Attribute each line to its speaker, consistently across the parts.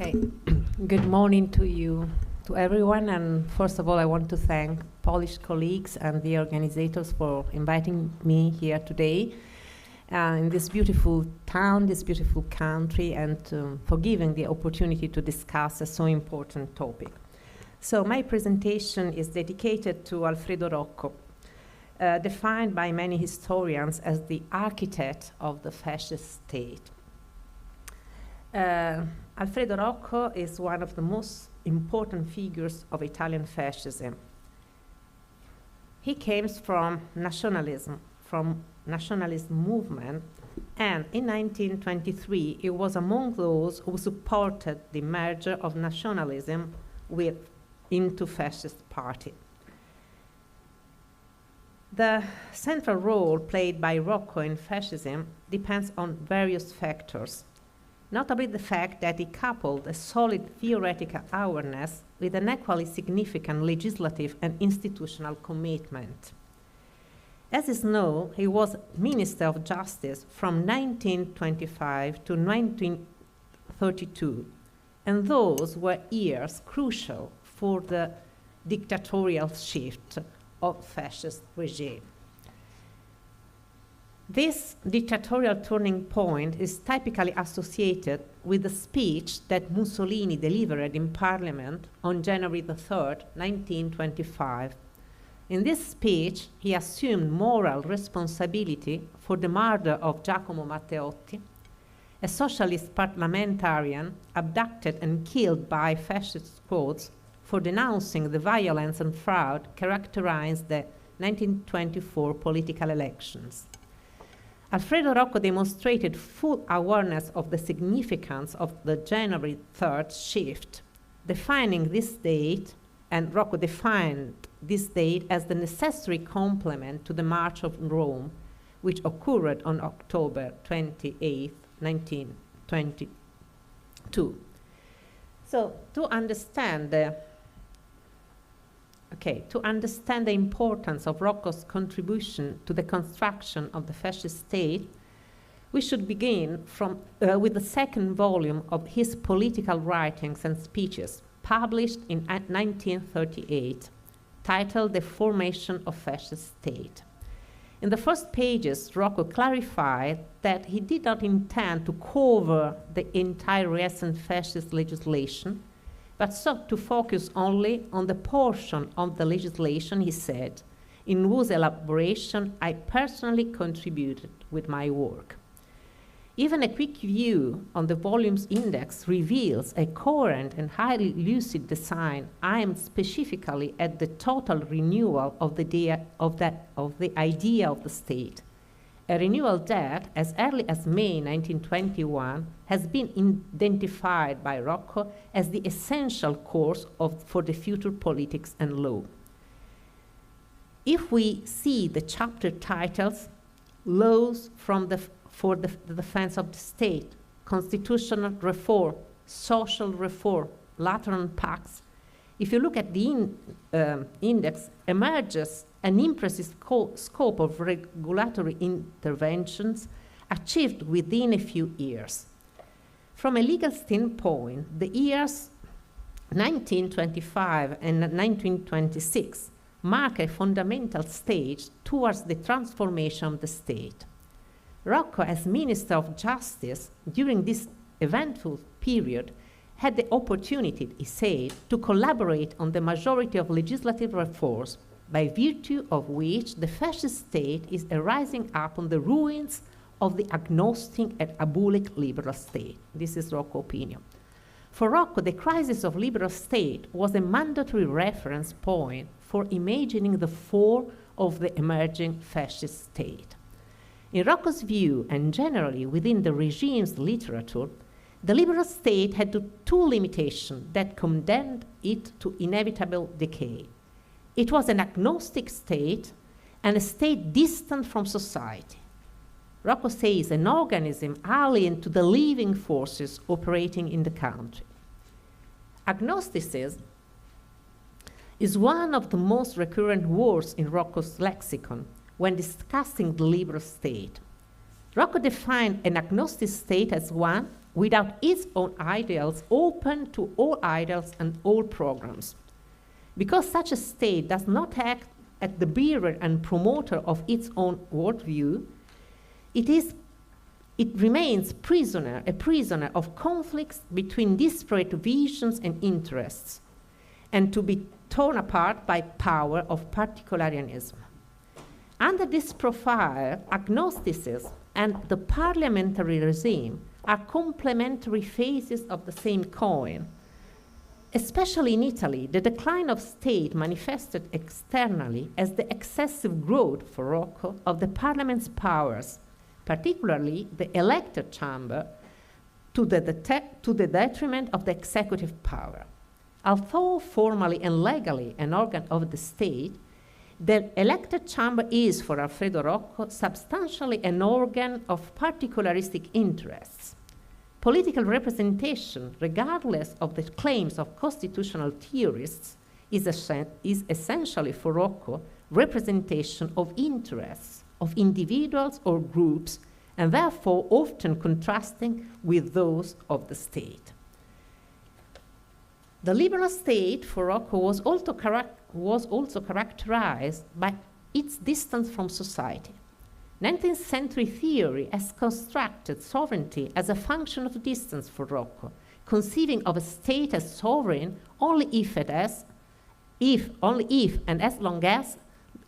Speaker 1: Okay, good morning to you, to everyone, and first of all I want to thank Polish colleagues and the organizers for inviting me here today in this beautiful town, this beautiful country, and for giving the opportunity to discuss a so important topic. So my presentation is dedicated to Alfredo Rocco, defined by many historians as the architect of the fascist state. Alfredo Rocco is one of the most important figures of Italian fascism. He came from nationalist movement, and in 1923 he was among those who supported the merger of nationalism into fascist party. The central role played by Rocco in fascism depends on various factors, notably the fact that he coupled a solid theoretical awareness with an equally significant legislative and institutional commitment. As is known, he was Minister of Justice from 1925 to 1932, and those were years crucial for the dictatorial shift of fascist regime. This dictatorial turning point is typically associated with the speech that Mussolini delivered in Parliament on January the 3rd, 1925. In this speech, he assumed moral responsibility for the murder of Giacomo Matteotti, a socialist parliamentarian abducted and killed by fascist squads for denouncing the violence and fraud characterized the 1924 political elections. Alfredo Rocco demonstrated full awareness of the significance of the January 3rd shift, defining this date, and Rocco defined this date as the necessary complement to the March of Rome, which occurred on October 28, 1922. So to understand the importance of Rocco's contribution to the construction of the fascist state, we should begin with the second volume of his political writings and speeches, published in 1938, titled The Formation of Fascist State. In the first pages, Rocco clarified that he did not intend to cover the entire recent fascist legislation, but sought to focus only on the portion of the legislation, he said, in whose elaboration I personally contributed with my work. Even a quick view on the volume's index reveals a coherent and highly lucid design aimed specifically at the total renewal of the idea of the state, a renewal that, as early as May 1921, has been identified by Rocco as the essential course for the future politics and law. If we see the chapter titles, Laws for the Defense of the State, Constitutional Reform, Social Reform, Lateran Pacts, if you look at the index, emerges an impressive scope of regulatory interventions achieved within a few years. From a legal standpoint, the years 1925 and 1926 mark a fundamental stage towards the transformation of the state. Rocco, as Minister of Justice during this eventful period, had the opportunity, he said, to collaborate on the majority of legislative reforms, by virtue of which the fascist state is arising up on the ruins of the agnostic and abolic liberal state. This is Rocco's opinion. For Rocco, the crisis of liberal state was a mandatory reference point for imagining the fall of the emerging fascist state. In Rocco's view, and generally within the regime's literature, the liberal state had two limitations that condemned it to inevitable decay. It was an agnostic state and a state distant from society. Rocco says an organism alien to the living forces operating in the country. Agnosticism is one of the most recurrent words in Rocco's lexicon when discussing the liberal state. Rocco defined an agnostic state as one without its own ideals, open to all ideals and all programs. Because such a state does not act as the bearer and promoter of its own worldview, it remains a prisoner of conflicts between disparate visions and interests, and to be torn apart by power of particularism. Under this profile, agnosticism and the parliamentary regime are complementary faces of the same coin. Especially in Italy, the decline of state manifested externally as the excessive growth for Rocco of the parliament's powers, particularly the elected chamber, to the detriment of the executive power. Although formally and legally an organ of the state, the elected chamber is, for Alfredo Rocco, substantially an organ of particularistic interests. Political representation, regardless of the claims of constitutional theorists, is essentially for Rocco representation of interests of individuals or groups, and therefore often contrasting with those of the state. The liberal state for Rocco was also characterized by its distance from society. 19th century theory has constructed sovereignty as a function of distance for Rocco, conceiving of a state as sovereign only if and as long as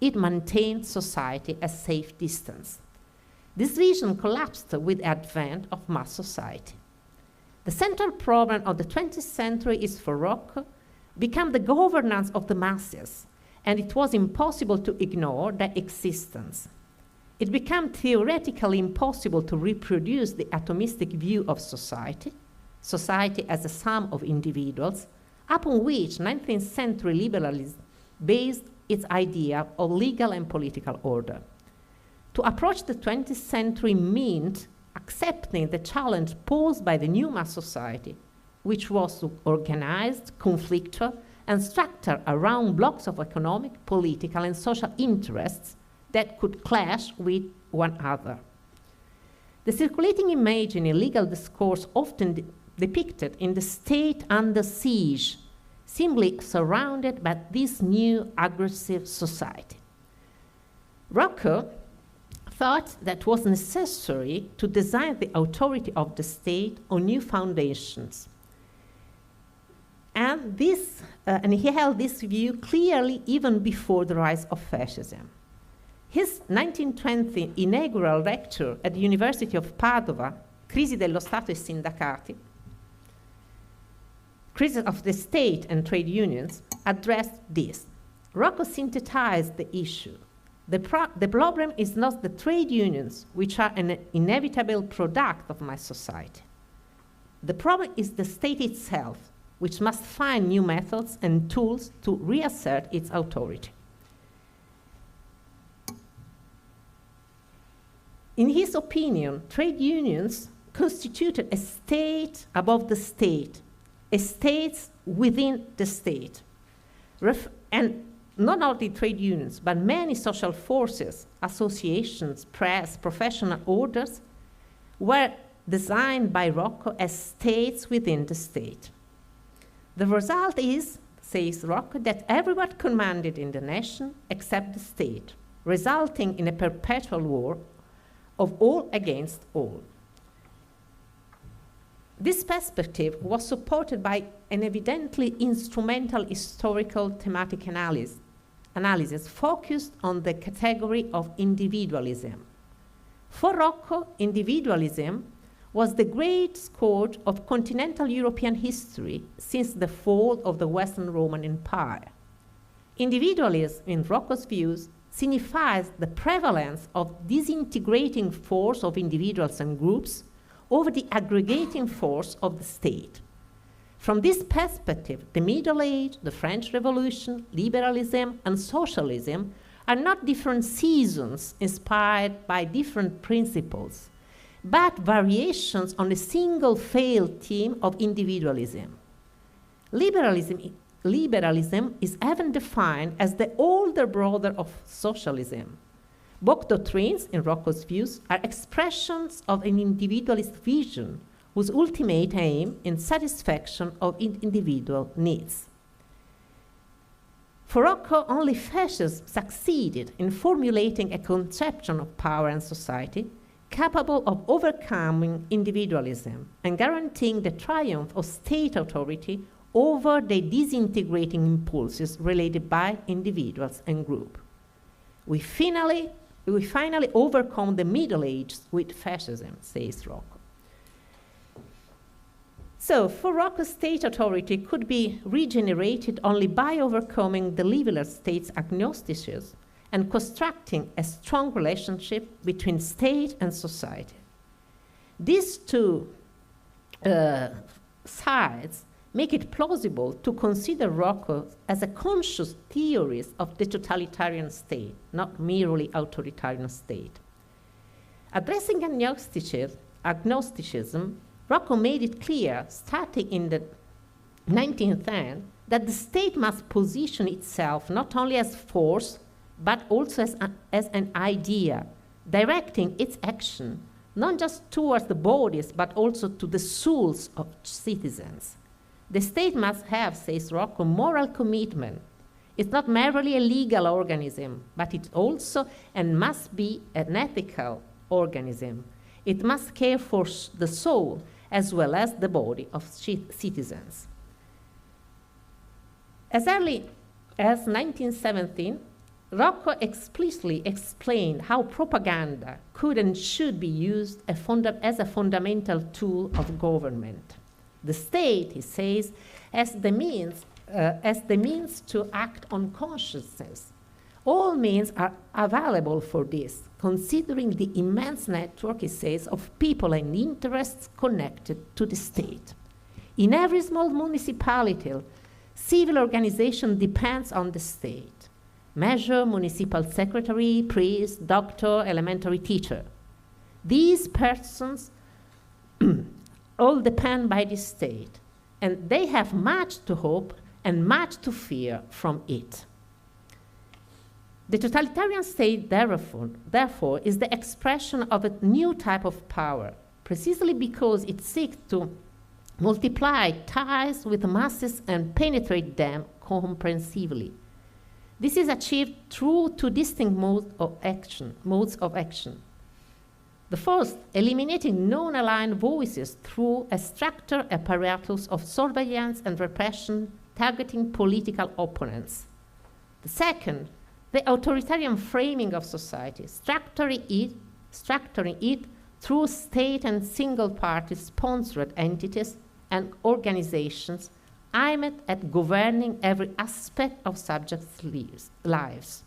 Speaker 1: it maintained society at safe distance. This vision collapsed with the advent of mass society. The central problem of the 20th century is for Rocco become the governance of the masses, and it was impossible to ignore their existence. It became theoretically impossible to reproduce the atomistic view of society as a sum of individuals, upon which 19th century liberalism based its idea of legal and political order. To approach the 20th century meant accepting the challenge posed by the new mass society, which was organized, conflictual, and structured around blocks of economic, political, and social interests that could clash with one another. The circulating image in a legal discourse often depicted in the state under siege, simply surrounded by this new aggressive society. Rocco thought that it was necessary to design the authority of the state on new foundations. And he held this view clearly even before the rise of fascism. His 1920 inaugural lecture at the University of Padova, Crisi dello Stato e Sindacati, Crisis of the State and Trade Unions, addressed this. Rocco synthesized the issue. The problem is not the trade unions, which are an inevitable product of my society. The problem is the state itself, which must find new methods and tools to reassert its authority. In his opinion, trade unions constituted a state above the state, a state within the state. And not only trade unions, but many social forces, associations, press, professional orders, were designed by Rocco as states within the state. The result is, says Rocco, that everyone commanded in the nation except the state, resulting in a perpetual war of all against all. This perspective was supported by an evidently instrumental historical thematic analysis focused on the category of individualism. For Rocco, individualism was the great scourge of continental European history since the fall of the Western Roman Empire. Individualism, in Rocco's views, signifies the prevalence of disintegrating force of individuals and groups over the aggregating force of the state. From this perspective, the Middle Age, the French Revolution, liberalism, and socialism are not different seasons inspired by different principles, but variations on a single failed theme of individualism. Liberalism is even defined as the older brother of socialism. Both doctrines, in Rocco's views, are expressions of an individualist vision whose ultimate aim is satisfaction of individual needs. For Rocco, only fascists succeeded in formulating a conception of power and society capable of overcoming individualism and guaranteeing the triumph of state authority over the disintegrating impulses related by individuals and groups. We finally overcome the Middle Ages with fascism, says Rocco. So, for Rocco, state authority could be regenerated only by overcoming the liberal state's agnosticism and constructing a strong relationship between state and society. These two sides make it plausible to consider Rocco as a conscious theorist of the totalitarian state, not merely authoritarian state. Addressing agnosticism, Rocco made it clear, starting in the 1910s, that the state must position itself not only as force, but also as an idea, directing its action, not just towards the bodies, but also to the souls of citizens. The state must have, says Rocco, moral commitment. It's not merely a legal organism, but it also and must be an ethical organism. It must care for the soul as well as the body of citizens. As early as 1917, Rocco explicitly explained how propaganda could and should be used as a fundamental tool of government. The state, he says, as the means to act on consciousness. All means are available for this, considering the immense network, he says, of people and interests connected to the state. In every small municipality, civil organization depends on the state. Measure, municipal secretary, priest, doctor, elementary teacher. These persons all depend by the state, and they have much to hope and much to fear from it. The totalitarian state, therefore, is the expression of a new type of power, precisely because it seeks to multiply ties with the masses and penetrate them comprehensively. This is achieved through two distinct modes of action. The first, eliminating non-aligned voices through a structured apparatus of surveillance and repression targeting political opponents. The second, the authoritarian framing of society, structuring it through state and single-party sponsored entities and organizations aimed at governing every aspect of subjects' lives.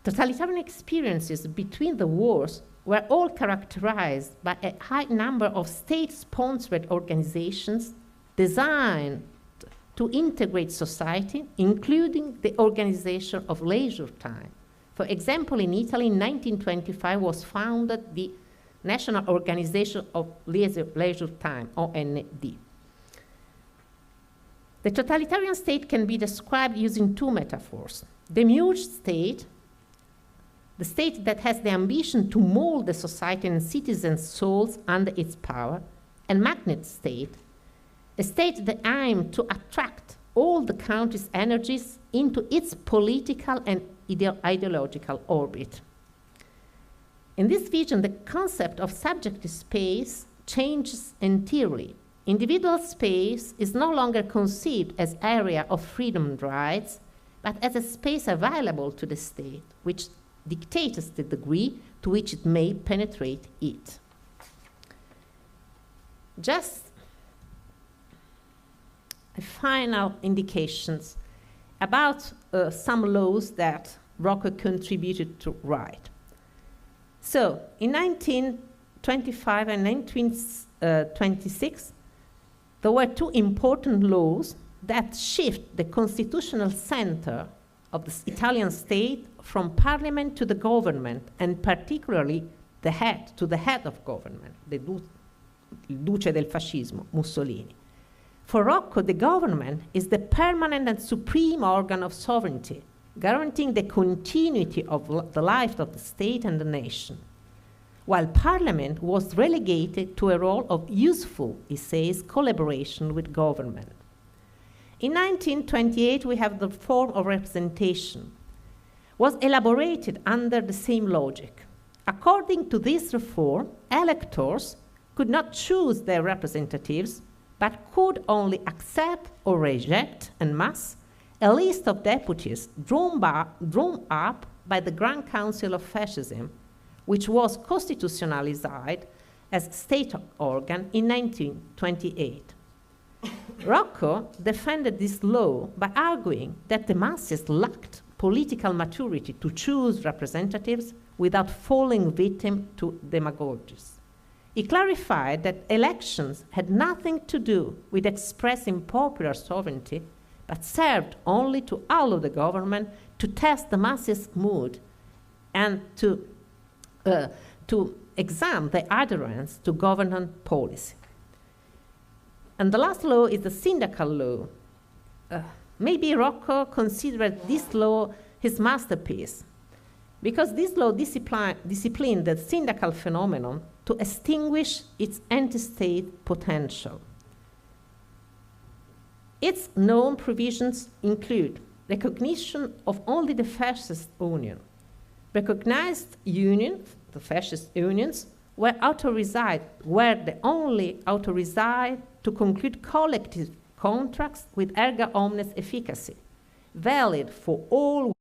Speaker 1: Totalitarian experiences between the wars were all characterized by a high number of state-sponsored organizations designed to integrate society, including the organization of leisure time. For example, in Italy, in 1925 was founded the National Organization of Leisure Time, OND. The totalitarian state can be described using two metaphors. Demiurge state, the state that has the ambition to mold the society and citizens' souls under its power, and magnet state, a state that aims to attract all the country's energies into its political and ideological orbit. In this vision, the concept of subjective space changes entirely. Individual space is no longer conceived as area of freedom and rights, but as a space available to the state, which dictates the degree to which it may penetrate it. Just a final indications about some laws that Rocco contributed to write. So, in 1925 and 1926, there were two important laws that shift the constitutional center of the Italian state from parliament to the government, and particularly the head of government, the duce del fascismo, Mussolini. For Rocco, the government is the permanent and supreme organ of sovereignty, guaranteeing the continuity of the life of the state and the nation. while Parliament was relegated to a role of useful, he says, collaboration with government. In 1928, we have the form of representation, was elaborated under the same logic. According to this reform, electors could not choose their representatives, but could only accept or reject en masse a list of deputies drawn up by the Grand Council of Fascism, which was constitutionalized as state organ in 1928. Rocco defended this law by arguing that the masses lacked political maturity to choose representatives without falling victim to demagogues. He clarified that elections had nothing to do with expressing popular sovereignty, but served only to allow the government to test the masses' mood and to examine the adherence to government policy. And the last law is the syndical law. Maybe Rocco considered this law his masterpiece, because this law disciplined the syndical phenomenon to extinguish its anti-state potential. Its known provisions include recognition of only the fascist union. Recognized unions, the fascist unions, were the only authorized to conclude collective contracts with erga omnes efficacy, valid for all